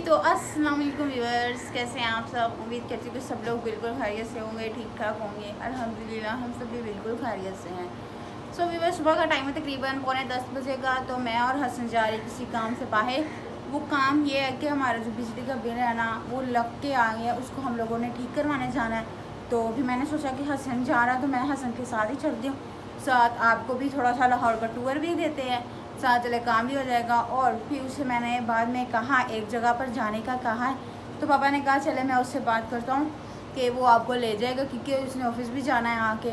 तो अस्सलाम वालेकुम व्यूअर्स, कैसे हैं आप सब। उम्मीद करती हूँ कि सब लोग बिल्कुल खैरियत से होंगे, ठीक ठाक होंगे। अल्हम्दुलिल्लाह हम सब भी बिल्कुल खैरियत से हैं। सो व्यूअर्स, सुबह का टाइम है तकरीबन 9:45 बजे का। तो मैं और हसन जा रही किसी काम से बाहर। वो काम ये है कि हमारा जो बिजली का बिल है ना, वो लग के आ गया, उसको हम लोगों ने ठीक करवाने जाना है। तो भी मैंने सोचा कि हसन जा रहा तो मैं हसन के साथ ही चलती हूँ, साथ आपको भी थोड़ा सा लाहौर का टूर भी देते हैं, साथ चले काम भी हो जाएगा। और फिर उसे मैंने बाद में कहा एक जगह पर जाने का कहा है, तो पापा ने कहा चले मैं उससे बात करता हूँ कि वो आपको ले जाएगा, क्योंकि उसने ऑफिस भी जाना है आके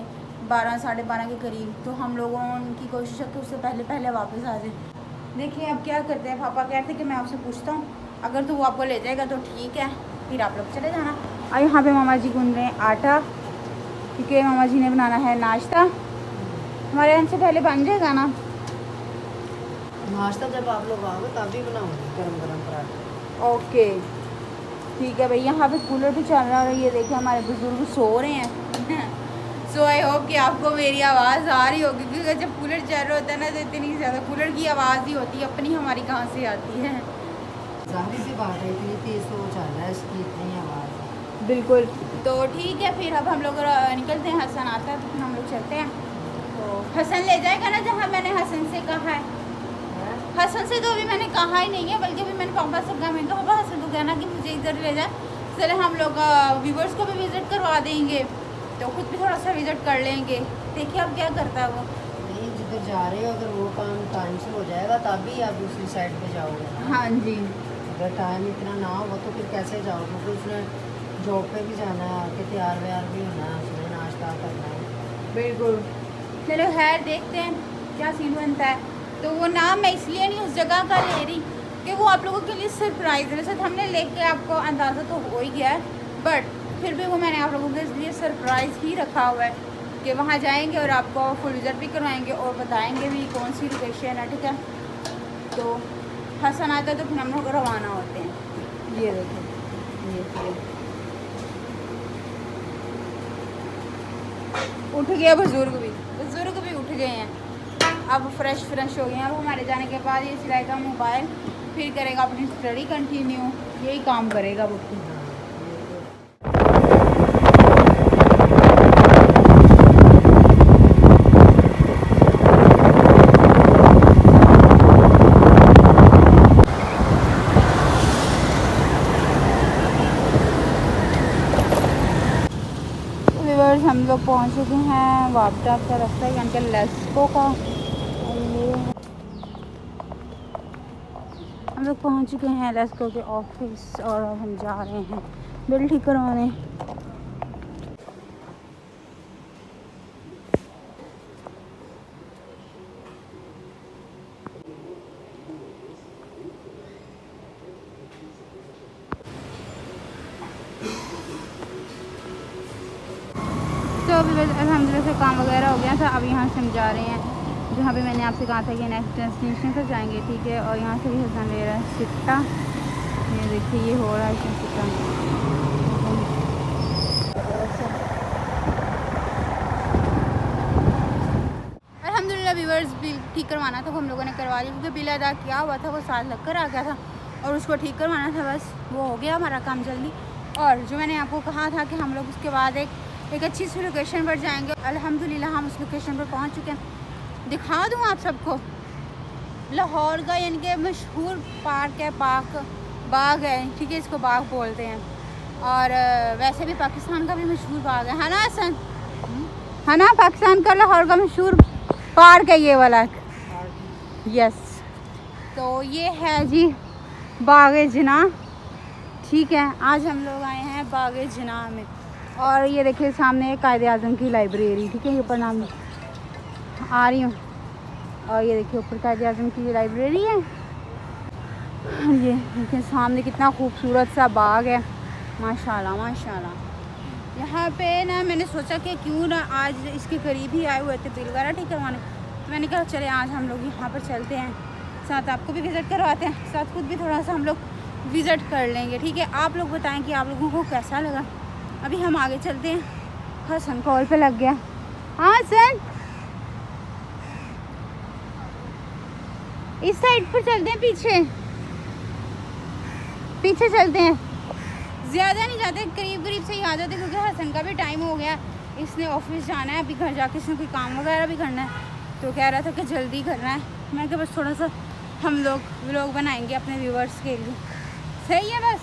12 साढ़े 12 के करीब। तो हम लोगों की कोशिश है कि उससे पहले पहले वापस आ जाए। देखिए अब क्या करते हैं। पापा कहते हैं कि मैं आपसे पूछता हूँ, अगर तो वो आपको ले जाएगा तो ठीक है, फिर आप लोग चले जाना। और यहाँ पे मामा जी गूंद रहे हैं आटा, क्योंकि मामा जी ने बनाना है नाश्ता। हमारे यहाँ से पहले बन जाएगा ना नाश्ता, जब आप लोग आओगे तभी बनाऊंगी गरम गरम पराठे। ओके ठीक है भाई। यहाँ पे कूलर भी चल रहा है, ये देखिए हमारे बुजुर्ग सो रहे हैं। सो आई होप कि आपको मेरी आवाज़ आ रही होगी, क्योंकि जब कूलर चल रहा होता है ना तो इतनी ज़्यादा कूलर की आवाज़ ही होती है, अपनी हमारी कहाँ से आती है। जाहिर सी बात है, इतनी तेज तो चल रहा है, इसकी इतनी आवाज़ है। बिल्कुल। तो ठीक है, फिर अब हम लोग निकलते हैं। हसन आता है तो फिर हम लोग चलते हैं। तो हसन ले जाएगा ना जहाँ मैंने हसन से कहा है। हसन से तो अभी मैंने कहा ही नहीं है, बल्कि अभी मैंने पापा से कहा, मैंने कहा पापा हसन को कहना कि मुझे इधर ले जाए, चले हम लोग व्यूवर्स को भी विज़िट करवा देंगे, तो खुद भी थोड़ा सा विज़िट कर लेंगे। देखिए अब क्या करता है वो। नहीं, जिधर जा रहे हो अगर वो काम टाइम से हो जाएगा तभी आप दूसरी साइड पे जाओगे ना। हाँ जी। अगर टाइम इतना ना हो तो फिर कैसे जाओगे, क्योंकि उसने जॉब पे भी जाना है, आके तैयार व्यार भी होना है, उसने नाश्ता करना है। बिल्कुल। चलो खैर देखते हैं क्या सीन बनता है। तो वो नाम मैं इसलिए नहीं उस जगह का ले रही कि वो आप लोगों के लिए सरप्राइज़ है। वैसे हमने लेके आपको अंदाज़ा तो हो ही गया है, बट फिर भी वो मैंने आप लोगों के लिए सरप्राइज़ ही रखा हुआ है कि वहाँ जाएंगे और आपको फुल विज़िट भी करवाएंगे और बताएंगे भी कौन सी लोकेशन है, ठीक है। तो हसन आता है तो फिर हम लोग रवाना होते हैं। ये देखो ये उठ गया बुजुर्ग भी उठ गए हैं। अब फ्रेश हो गए हैं। अब हमारे जाने के बाद ये चलाएगा मोबाइल, फिर करेगा अपनी स्टडी कंटिन्यू, यही काम करेगा वो। व्यूअर्स, हम लोग पहुंच चुके हैं वापडा का रास्ता, यानी कि लेस्को का। हम लोग पहुंच चुके हैं लेस्को के ऑफिस, और अब हम जा रहे हैं बिल ठीक करवाने। तो अभी अल्हम्दुलिल्लाह से काम वगैरह हो गया था। अब यहाँ से हम जा रहे हैं जहाँ पे मैंने आपसे कहा था कि नेक्स्ट डेस्टिनेशन पर जाएंगे, ठीक है। और यहाँ से भी हसन ले रहा है सिट्टा, ये देखिए ये हो रहा है इसमें सिट्टा। अल्हम्दुलिल्लाह व्यूअर्स, बिल ठीक करवाना था वो हम लोगों ने करवा लिया, क्योंकि बिल अदा किया हुआ था, वो साथ लग कर आ गया था और उसको ठीक करवाना था। बस वो हो गया हमारा काम जल्दी। और जो मैंने आपको कहा था कि हम लोग उसके बाद एक अच्छी सी लोकेशन पर जाएंगे, अल्हम्दुलिल्लाह हम उस लोकेशन पर पहुंच चुके हैं। दिखा दूं आप सबको लाहौर का, यानी कि मशहूर पार्क है, बाग है, ठीक है, इसको बाग बोलते हैं। और वैसे भी पाकिस्तान का भी मशहूर बाग है ना हसन, है ना, पाकिस्तान का लाहौर का मशहूर पार्क है ये वाला। यस, तो ये है जी बाग-ए-जिन्ना, ठीक है। आज हम लोग आए हैं बाग-ए-जिन्ना में, और ये देखिए सामने कायद-ए-आज़म की लाइब्रेरी, ठीक है, ये ऊपर नाम आ रही हूँ। और ये देखिए ऊपर कायद-ए-आज़म की लाइब्रेरी है। ये देखिए सामने कितना खूबसूरत सा बाग है, माशाल्लाह माशाल्लाह। यहाँ पे ना मैंने सोचा कि क्यों ना आज इसके करीब ही आए हुए थे बिल वगैरह ठीक करवाने, तो मैंने कहा चले आज हम लोग यहाँ पर चलते हैं, साथ आपको भी विज़िट करवाते हैं, साथ खुद भी थोड़ा सा हम लोग विज़िट कर लेंगे, ठीक है। आप लोग बताएं कि आप लोगों को कैसा लगा। अभी हम आगे चलते हैं। हसन कॉल पे लग गया। हाँ हसन, इस साइड पर चलते हैं पीछे। पीछे चलते हैं, ज़्यादा नहीं जाते, करीब करीब से ही आ जाते क्योंकि हसन का भी टाइम हो गया, इसने ऑफिस जाना है, अभी घर जाके इसने कोई काम वगैरह भी करना है, तो कह रहा था कि जल्दी करना है। मैं कहा बस थोड़ा सा हम लोग व्लॉग बनाएंगे अपने व्यूवर्स के लिए, सही है बस।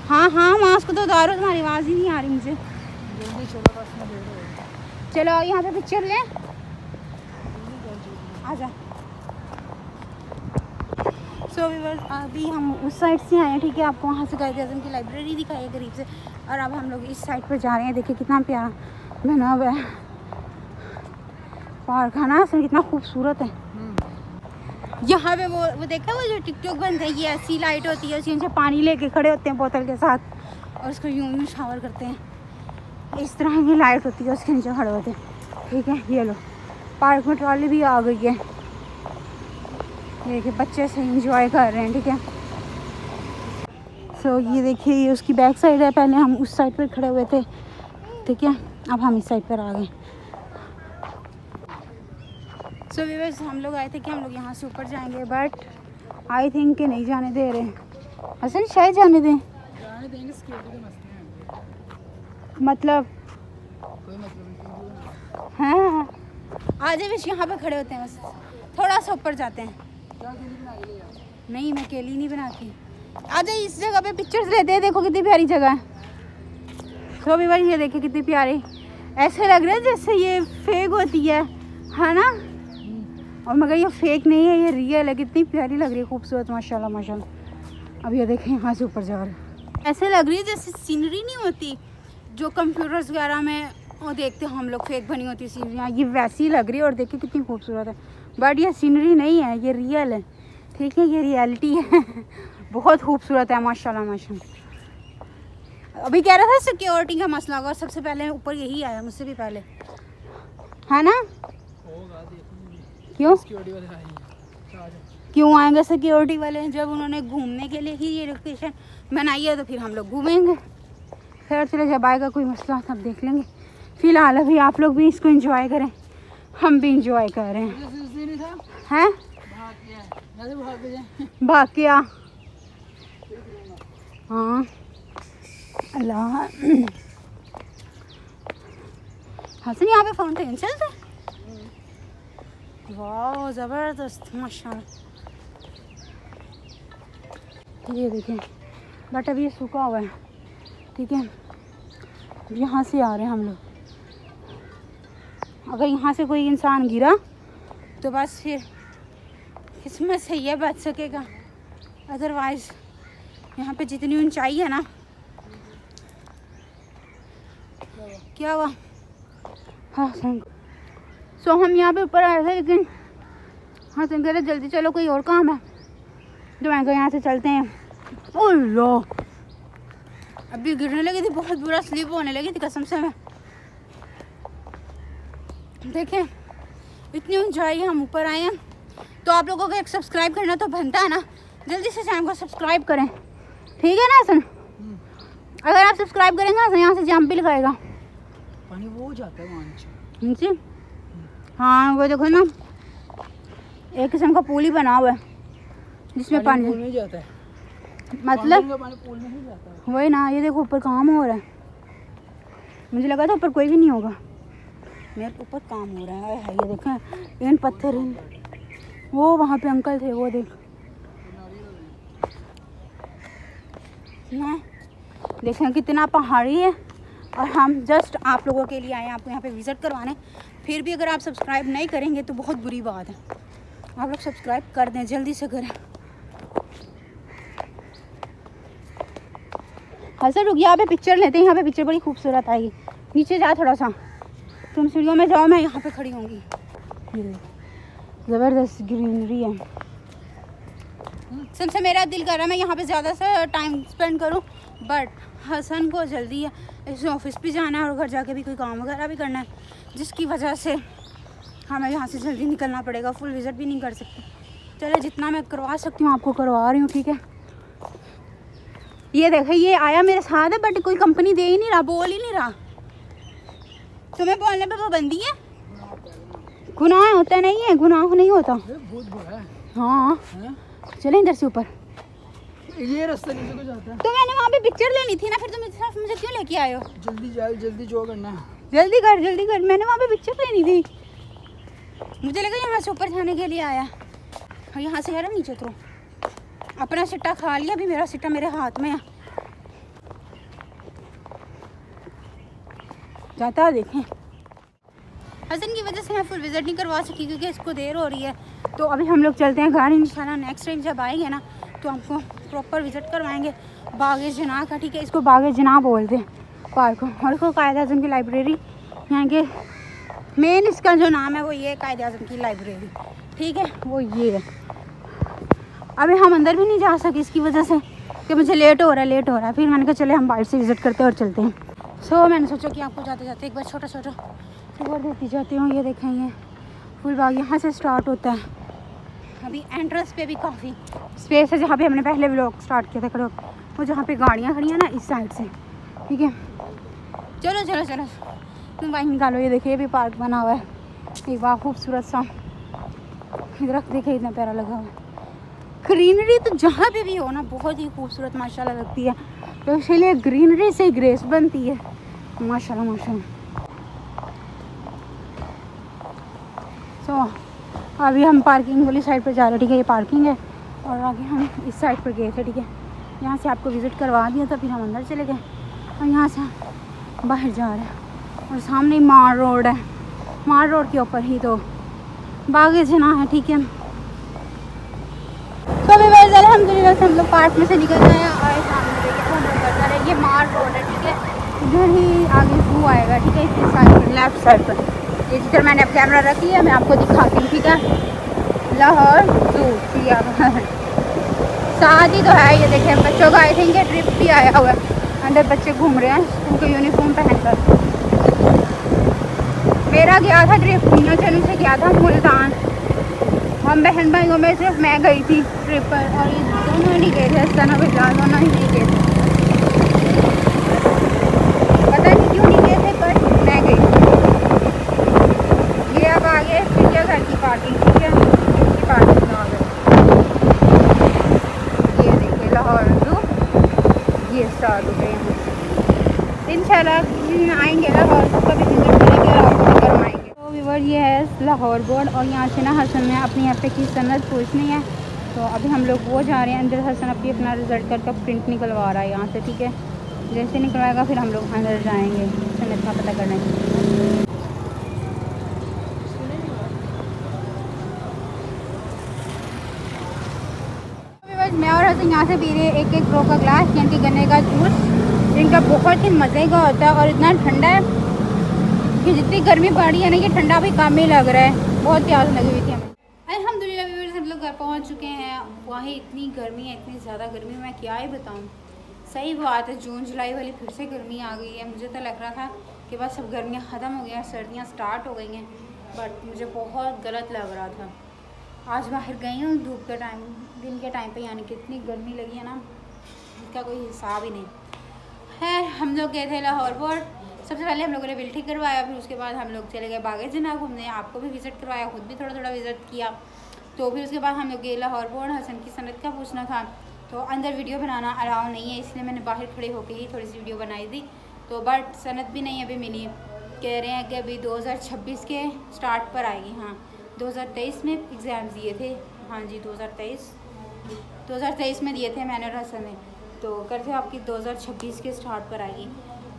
हाँ हाँ मास्क तो उतारो, तुम्हारी आवाज़ ही नहीं आ रही मुझे। जल्दी चलो बस में देर हो गई। चलो यहाँ पे पिक्चर लें, आजा। सो अभी हम उस साइड से आए हैं, ठीक है, आपको वहाँ से कायद आज़म की लाइब्रेरी दिखाई है करीब से, और अब हम लोग इस साइड पर जा रहे हैं। देखिए कितना प्यारा बना हुआ है पार्क, है ना, इसमें कितना खूबसूरत है। यहाँ पे वो देखा, वो जो टिकटॉक बनता है, ये ऐसी लाइट होती है, उसके नीचे पानी लेके खड़े होते हैं बोतल के साथ और उसको यूं यूं शावर करते हैं, इस तरह की लाइट होती है, उसके नीचे खड़े होते हैं, ठीक है। ये लो पार्क में ट्रॉली भी आ गई है, देखिए बच्चे से इंजॉय कर रहे हैं, ठीक है। सो ये देखिए ये उसकी बैक साइड है, पहले हम उस साइड पर खड़े हुए थे, ठीक है, अब हम इस साइड पर आ गए। सो व्यूअर्स हम लोग आए थे कि हम लोग यहाँ से ऊपर जाएंगे, बट आई थिंक कि नहीं जाने दे रहे। हसन शायद जाने दें, जाने देंगे, सिक्योरिटी के मसले हैं, मतलब कोई मतलब हाँ आज बस यहाँ पे खड़े होते हैं, बस थोड़ा सा ऊपर जाते हैं। क्या बना के ले यार? नहीं मैं अकेली नहीं बनाती, आज इस जगह पे पिक्चर्स लेते हैं, देखो कितनी प्यारी जगह है। तो भी भाई ये देखिए कितनी प्यारी, ऐसे लग रहा है जैसे ये फेक होती है ना, और मगर ये फेक नहीं है, ये रियल है। कितनी प्यारी लग रही है, खूबसूरत, माशाल्लाह माशाल्लाह। अब ये देखें यहाँ से ऊपर जा रहे हैं, ऐसे लग रही है जैसे सीनरी नहीं होती जो कंप्यूटर्स वगैरह में वो देखते हैं हम लोग, फेक बनी होती सीनरियाँ, ये वैसी लग रही है। और देखिए कितनी खूबसूरत है, बट ये सीनरी नहीं है, ये रियल है, ठीक है, ये रियलिटी है। बहुत खूबसूरत है माशाल्लाह माशाल्लाह। अभी कह रहा था सिक्योरिटी का मसला होगा, सबसे पहले ऊपर यही आया मुझसे भी पहले, है ना? क्यों सिक्योरिटी वाले आएंगे, क्यों आएंगे सिक्योरिटी वाले? जब उन्होंने घूमने के लिए ही ये लोकेशन बनाई है तो फिर हम लोग घूमेंगे। खैर चले, जब आएगा कोई मसला तब देख लेंगे। फिलहाल अभी आप लोग भी इसको एंजॉय करें, हम भी इंजॉय कर रहे हैं। हैं भाग गया, हाँ अल्लाह। हसन यहाँ पे फाउंटेन चलते, वाह ज़बरदस्त माशाल्लाह। ये देखें, बट अभी ये सूखा हुआ है, ठीक है। यहाँ से आ रहे हैं हम लोग, अगर यहाँ से कोई इंसान गिरा तो बस फिर किस्मत से ये बच सकेगा, अदरवाइज यहाँ पे जितनी ऊंचाई है ना। क्या हुआ? हाँ सो हम यहाँ पे ऊपर आए थे, लेकिन हाँ कह रहे जल्दी चलो कोई और काम है, तो मैं कहा यहाँ से चलते हैं। ओह लो, अभी गिरने लगी थी, बहुत बुरा स्लिप होने लगी थी कसम से। मैं देखें इतनी ऊंचाई हम ऊपर आए हैं, तो आप लोगों को एक सब्सक्राइब करना तो बनता है ना, जल्दी से चैनल को सब्सक्राइब करें, ठीक है ना हसन? अगर आप सब्सक्राइब करेंगे तो यहाँ से जंप भी लगाएगा, पानी वो जाता है वहाँ नीचे। हाँ वो देखो ना, एक किस्म का पूल ही बना हुआ है जिसमें पानी नहीं जाता है, मतलब पानी पूल में ही जाता है। वही ना, ये देखो ऊपर काम हो रहा है, मुझे लगा था ऊपर कोई भी नहीं होगा, मेरे ऊपर काम हो रहा है। ये देखें इन पत्थर, वो वहाँ पे अंकल थे, वो देख ना, देखें कितना पहाड़ी है। और हम जस्ट आप लोगों के लिए आए हैं, आपको यहाँ पे विज़िट करवाने। फिर भी अगर आप सब्सक्राइब नहीं करेंगे तो बहुत बुरी बात है, आप लोग सब्सक्राइब कर दें, जल्दी से करें। हसन रुक, यहाँ पे पिक्चर लेते हैं, यहाँ पे पिक्चर बड़ी खूबसूरत आएगी। नीचे जा थोड़ा सा, तुम सीढ़ियों में जाओ, मैं यहाँ पे खड़ी होंगी। ज़बरदस्त ग्रीनरी है, सबसे मेरा दिल कर रहा है मैं यहाँ पे ज़्यादा सा टाइम स्पेंड करूँ, बट हसन को जल्दी है, इसे ऑफिस भी जाना है और घर जाके भी कोई काम वगैरह भी करना है, जिसकी वजह से हमें यहाँ से जल्दी निकलना पड़ेगा। फुल विज़िट भी नहीं कर सकती। चलो जितना मैं करवा सकती हूँ आपको करवा रही हूँ, ठीक है। ये देखो ये आया मेरे साथ है, बट कोई कंपनी दे ही नहीं रहा, बोल ही नहीं रहा। तुम्हें बोलने पे पाबंदी है? गुनाह होता नहीं है, गुनाह नहीं होता। बहुत बुरा है। हाँ चले इधर से ऊपर, ये रास्ता नीचे को जाता है। तो मैंने वहाँ पे पिक्चर लेनी थी ना, फिर तुम इतना मुझे क्यों लेके आए हो? जल्दी जाओ, जल्दी जो करना है। जल्दी कर जल्दी कर, मैंने वहाँ पे पिक्चर लेनी थी। मुझे लगा यहाँ से ऊपर जाने के लिए आया, और यहाँ से यार नीचे उतरो। अपना सिट्टा खा लिया, अभी मेरा सिट्टा मेरे हाथ में है। जाता है देखें। हसन की वजह से मैं फुल विज़िट नहीं करवा सकी क्योंकि इसको देर हो रही है। तो अभी हम लोग चलते हैं घर, इंशाल्लाह नेक्स्ट टाइम जब आएंगे ना तो हमको प्रॉपर विज़िट करवाएंगे बाग जना का, ठीक है। इसको बाग जना बोलते हैं पार्क को, और इसको कायद आज़म की लाइब्रेरी, यहाँ के मेन इसका जो नाम है वो ये कायद आज़म की लाइब्रेरी, ठीक है, वो ये है। अभी हम अंदर भी नहीं जा सके इसकी वजह से कि मुझे लेट हो रहा है। फिर मैंने कहा चले हम बाहर से विज़िट करते हैं और चलते हैं। सो मैंने सोचा कि आपको जाते जाते एक बार छोटा छोटा टूर देती जाती हूँ। ये देखें, ये फुल बाग यहाँ से स्टार्ट होता है। अभी एंट्रेंस पे भी काफ़ी स्पेस है, जहाँ पे हमने पहले व्लॉग स्टार्ट किया था खड़े, वो जहाँ पे गाड़ियाँ खड़ी हैं ना इस साइड से, ठीक है। चलो चलो चलो तुम बाइक निकालो। ये देखिए, ये भी पार्क बना हुआ है एक बार खूबसूरत सा। दरख्त देखिए इतना प्यारा लगा हुआ है। ग्रीनरी तो जहाँ पे भी हो ना बहुत ही खूबसूरत माशाल्लाह लगती है, तो इसीलिए ग्रीनरी से ग्रेस बनती है माशाल्लाह माशाल्लाह। सो अभी हम पार्किंग वाली साइड पर जा रहे हैं, ठीक है, ये पार्किंग है। और आगे हम इस साइड पर गए थे, ठीक है। यहाँ से आपको विज़िट करवा दिया था, फिर हम अंदर चले गए और यहाँ से बाहर जा रहे हैं। और सामने मार रोड है, मार रोड के ऊपर ही तो बाग जना है, ठीक है। तो अभी वैसे अल्हम्दुलिल्लाह से हम लोग पार्क में से निकल आए और सामने देखिए हम लोग बता रहे हैं ये मार रोड है, ठीक है। इधर ही आगे व्यू आएगा, ठीक है, इस साइड पर लेफ्ट साइड पर। ये जिधर मैंने अब कैमरा रखी है मैं आपको दिखाती हूँ, ठीक है। लाहौर जू साथ ही तो है। ये देखें बच्चों का आई थिंक ट्रिप भी आया हुआ है, अंदर बच्चे घूम रहे हैं उनको यूनिफॉर्म पहनकर। मेरा गया था ट्रिप, मीना चैनल से गया था मुल्तान। हम बहन भाइयों में सिर्फ मैं गई थी ट्रिप पर, और ये दोनों नहीं गए थे, सना बिलाल दोनों ही नहीं गए थे। पता नहीं क्यों नहीं गए थे, पर मैं गई थी। ये अब आगे चिड़ियाघर की पार्किंग, ठीक है, इसकी पार्किंग आ गई। ये देखिए लाहौर जू, ये स्टार्ट हो गए हैं। इंशाल्लाह आएंगे लाहौर तो कभी विजिट करेंगे और आपको करवाएंगे। तो व्यूअर ये है लाहौर बोर्ड, और यहाँ से ना हसन ने अपनी यहाँ पे की सनद पूछनी है, तो अभी हम लोग वो जा रहे हैं अंदर। हसन अपना रिजल्ट का प्रिंट निकलवा रहा है यहाँ से, ठीक है। जैसे निकलवाएगा फिर हम लोग अंदर जाएंगे सनद का पता करने। मैं और हसन यहाँ से पी रहे एक एक प्रो का ग्लास, यानी कि गन्ने का जूस, जिनका बहुत ही मज़े का होता है और इतना ठंडा है कि जितनी गर्मी पड़ रही है ना ये ठंडा भी कम ही लग रहा है। बहुत प्यास लगी हुई थी हमें। अल्हम्दुलिल्लाह व्यूअर्स हम लोग घर पहुँच चुके हैं। वहीं इतनी गर्मी है, इतनी ज़्यादा गर्मी, मैं क्या ही बताऊँ। सही बात है, जून जुलाई वाली फिर से गर्मी आ गई है। मुझे तो लग रहा था कि बस अब गर्मियाँ ख़त्म हो गई हैं, सर्दियाँ स्टार्ट हो गई हैं, बट मुझे बहुत गलत लग रहा था। आज बाहर गई हूँ धूप के टाइम, दिन के टाइम पे, यानी कि इतनी गर्मी लगी है ना, इसका कोई हिसाब ही नहीं है। हम लोग गए थे लाहौर बोर्ड, सबसे पहले हम लोगों ने बिल ठीक करवाया, फिर उसके बाद हम लोग चले गए बाग जना घूमने। आपको भी विज़िट करवाया, खुद भी थोड़ा थोड़ा विज़िट किया। तो फिर उसके बाद हम लोग गए लाहौर बोर्ड। हसन की सनद का पूछना था, तो अंदर वीडियो बनाना अलाउ नहीं है, इसलिए मैंने बाहर खड़े होकर ही थोड़ी सी वीडियो बनाई थी। तो बट सनद भी नहीं अभी मिली, कह रहे हैं कि अभी 2026 के स्टार्ट पर आएगी। हाँ 2023 में एग्ज़ाम्स दिए थे, हाँ जी 2023 में दिए थे मैंने और हसन ने, तो करते आपकी 2026 के स्टार्ट पर आएगी।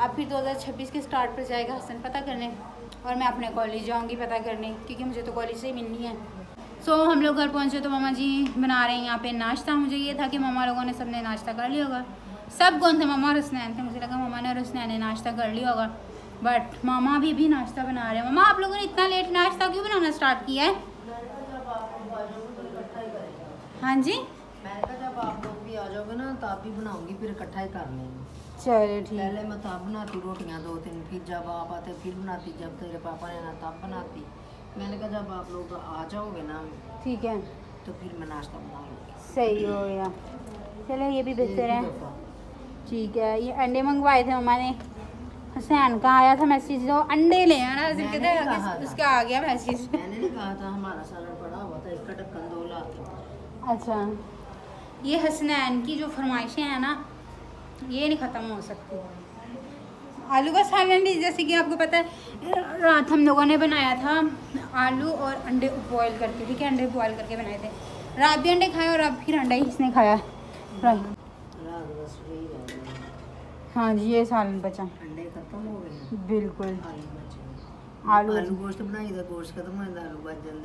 अब फिर 2026 के स्टार्ट पर जाएगा हसन पता करने, और मैं अपने कॉलेज जाऊंगी पता करने, क्योंकि मुझे तो कॉलेज से ही मिलनी है। सो हम लोग घर पहुंचे तो मामा जी बना रहे हैं यहाँ पे नाश्ता। मुझे ये था कि मामा लोगों ने सबने नाश्ता कर लिया होगा। सब कौन थे? मामा और हसनैन थे। मुझे लगा मामा ने और हसनैन ने नाश्ता कर लिया होगा, बट मामा भी नाश्ता बना रहे हैं। मामा आप लोगों ने इतना लेट नाश्ता क्यों बनाना स्टार्ट किया है? हाँ जी मैंने कहा जब आप लोग भी आ जाओगे ना तो आप भी बनाऊंगी, फिर इकट्ठा ही कर लेंगे। चलो ठीक। पहले मैं तब बनाती रोटियां 2-3, फिर जब आप आते फिर बनाती, जब तेरे पापा ने ना तब बनाती। मैंने कहा जब आप लोग आ जाओगे ना ठीक है, तो फिर मैं नाश्ता बना लूँगी। सही हो गया। चलो ये भी बेहतर है, ठीक है। ये अंडे मंगवाए थे मम्मा ने, हसैन का आया था मैसेज, तो अंडे ले आना, उसका आ गया मैसेज। मैंने नहीं कहा था, हमारा सालन पड़ा हुआ था, इसका ढक्कन 2 लाख। अच्छा ये हसनैन की जो फरमाइशें हैं ना, ये नहीं ख़त्म हो सकती। आलू का सालन भी जैसे कि आपको पता है, रात हम लोगों ने बनाया था आलू और अंडे बॉयल करके, ठीक है, अंडे बॉयल करके बनाए थे। रात भी अंडे खाए और अब फिर अंडा ही इसने खाया। रात बस यही रह गया। हाँ जी, ये सालन बचा। अंडे खत्म हो गए हैं, बिल्कुल। आलू बचे। आलू आलू गोश्त बनाई था, गोश्त खत्म हो जाता, आलू बच जाते।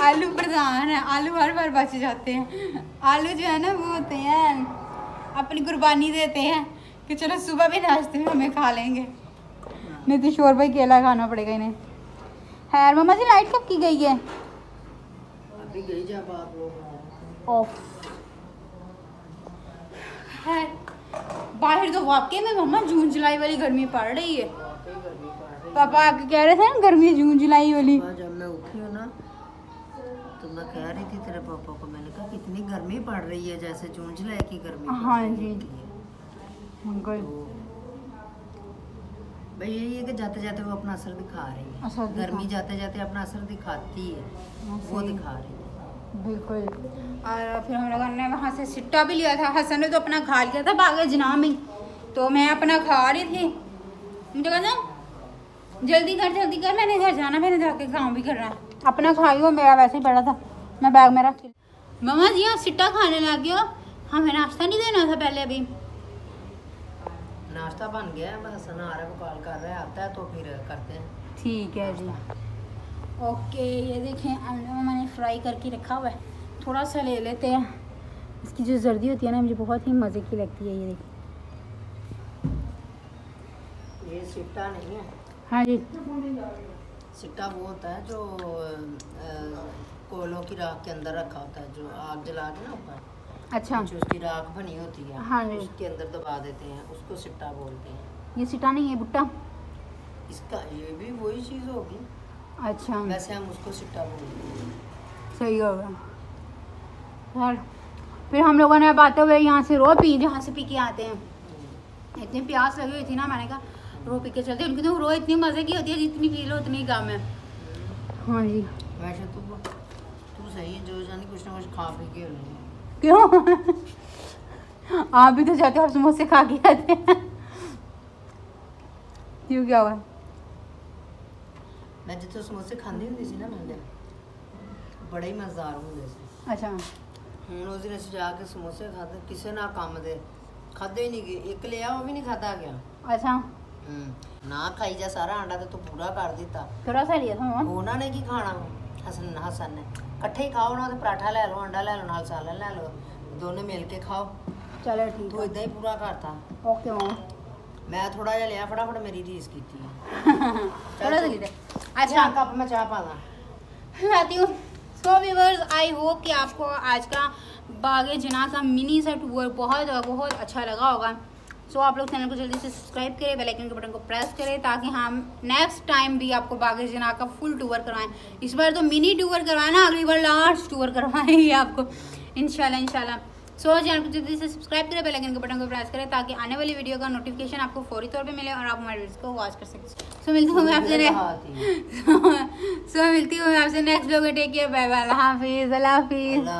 आलू प्रधान है, आलू हर बार बच जाते हैं। आलू जो है ना वो होते हैं, अपनी कुर्बानी देते हैं कि चलो सुबह भी नाश्ते में हमें खा लेंगे, नहीं तो शोर भाई केला खाना पड़ेगा इन्हें। खैर मम्मा जी, लाइट कब की गई है? अभी गई जब आप लोग ऑफ। खैर बाहर तो वाकई में मम्मा जून जुलाई वाली गर्मी पड़ रही है। वाकई गर्मी पड़ रही है। पापा आके कह रहे थे ना गर्मी जून जुलाई वाली। सुबह जब मैं उठी हूँ ना, तो मैं कह रही थी तेरे पापा को, मैंने कहा कितनी गर्मी पड़ रही है, जैसे जून जुलाई की गर्मी पड़ हाँ रही जी। है। अंकल तो भाई यही है कि जाते जाते वो अपना असर दिखा रही असर है। दिखा- गर्मी जाते जाते अपना असर दिखाती है, हाँ, वो सही। दिखा रही है। बिल्कुल। और फिर हम लोगों ने वहाँ से सिट्टा भी लिया था। हसन ने तो अपना खा लिया था बागे जना में, तो मैं अपना खा रही थी। मुझे कहना जल्दी कर, मैंने घर जाना, मैंने जाके काम भी करना है। अपना खाई हो, मेरा वैसे ही पड़ा था, मैं बैग में रख। मम्मा जी आप सिट्टा खाने लग गए हो, हमें नाश्ता नहीं देना था पहले? अभी नाश्ता बन गया है, बस हसन आ रहा है, वो कॉल कर रहा है, आता है तो फिर करते हैं। ठीक है जी। ओके, ये देखें आलू मैंने फ्राई करके रखा हुआ है, थोड़ा सा ले लेते हैं। इसकी जो जर्दी होती है ना, मुझे बहुत ही मज़े की लगती है। ये देखिए, ये सिट्टा नहीं है, हाँ जी, सिट्टा वो होता है जो कोयलों की राख के अंदर रखा होता है, जो आग जला के ना ऊपर अच्छा। जो उसकी राख बनी होती है, हाँ जी। उसके अंदर दबा देते हैं, उसको सिट्टा बोलते हैं। ये सिट्टा नहीं है, भुट्टा। इसका ये भी वही चीज़ होगी, अच्छा, वैसे हम उसको सिट्टा बोलते हैं। सही होगा। यार फिर हम लोगों ने अब आते हुए यहाँ से रो पी, जहाँ से पी के आते हैं। इतनी प्यास लगी हुई थी ना, मैंने कहा रो पी के चलते। उनकी तो रो इतनी मज़े की होती है, जितनी पी लो उतनी कम है। हाँ जी। वैसे तू सही है, जो जानी कुछ ना कुछ खा पी के होनी है। क्यों? आप भी तो जाते हो, आप समोसे खा के आते हैं। क्यों, क्या हुआ? मैं जितने समोसे खांदी ਹੁੰਦੀ ਸੀ ਨਾ ਮੈਂ ਬੜੇ ਹੀ ਮਜ਼ੇਦਾਰ ਹੁੰਦੇ ਸੀ। अच्छा, ਹੁਣ ਉਸ ਦਿਨ ਅਸੀਂ ਜਾ ਕੇ ਸਮੋਸੇ ਖਾਦੇ, ਕਿਸੇ ਨਾ ਕੰਮ ਦੇ ਖਾਦੇ ਹੀ ਨਹੀਂ ਗਏ। ਇੱਕ ਲਿਆ ਉਹ ਵੀ ਨਹੀਂ ਖਾਦਾ ਗਿਆ। अच्छा, ਨਾ ਖਾਈ ਜਾ, ਸਾਰਾ ਆਂਡਾ ਤੇ ਤੂੰ ਪੂਰਾ ਕਰ ਦਿੱਤਾ। थोड़ा सा लिया था मम्मा। ਉਹਨਾਂ ने ਕੀ ਖਾਣਾ? ਹਸਨ ਨੇ ਇਕੱਠੇ ਹੀ ਖਾਓ ਨਾ, ਤੇ ਪਰਾਠਾ ਲੈ ਲਓ, ਅੰਡਾ ਲੈ ਲਓ, ਨਾਲ ਸਾਲਨ ਲੈ ਲਓ, ਦੋਨੇ ਮਿਲ ਕੇ ਖਾਓ। चलो ठीक ਤੂੰ है। ਇਦਾਂ ਹੀ ਪੂਰਾ ਕਰਤਾ। ओके मम्मा। ਮੈਂ ਥੋੜਾ ਜਿਹਾ ਲਿਆ, ਫਟਾਫਟ ਮੇਰੀ ਰੀਸ ਕੀਤੀ। थोड़ा सा लिया। अच्छा अच्छा, कप में चाय पा दा। आती हूँ। सो व्यूअर्स, आई होप कि आपको आज का बागे जना का मिनी सा टूर बहुत बहुत अच्छा लगा होगा। सो आप लोग चैनल को जल्दी से सब्सक्राइब करें, बेल आइकन के बटन को प्रेस करें, ताकि हम नेक्स्ट टाइम भी आपको बागे जना का फुल टूर करवाएं। इस बार तो मिनी टूर करवाएं ना, अगली बार लास्ट टूर करवाएंगे आपको इंशाल्लाह। सो चैनल को जल्दी से सब्सक्राइब करें, बेल आइकन के बटन को प्रेस करें, ताकि आने वाली वीडियो का नोटिफिकेशन आपको फौरी तौर पे मिले और आप हमारे वीडियोस को वॉच कर सकें। सो मिलती हूँ मैं आपसे नेक्स्ट ब्लॉग में। टेक केयर, बाय बाय, अल्लाह हाफिज़। अल्लाह हाफिज़।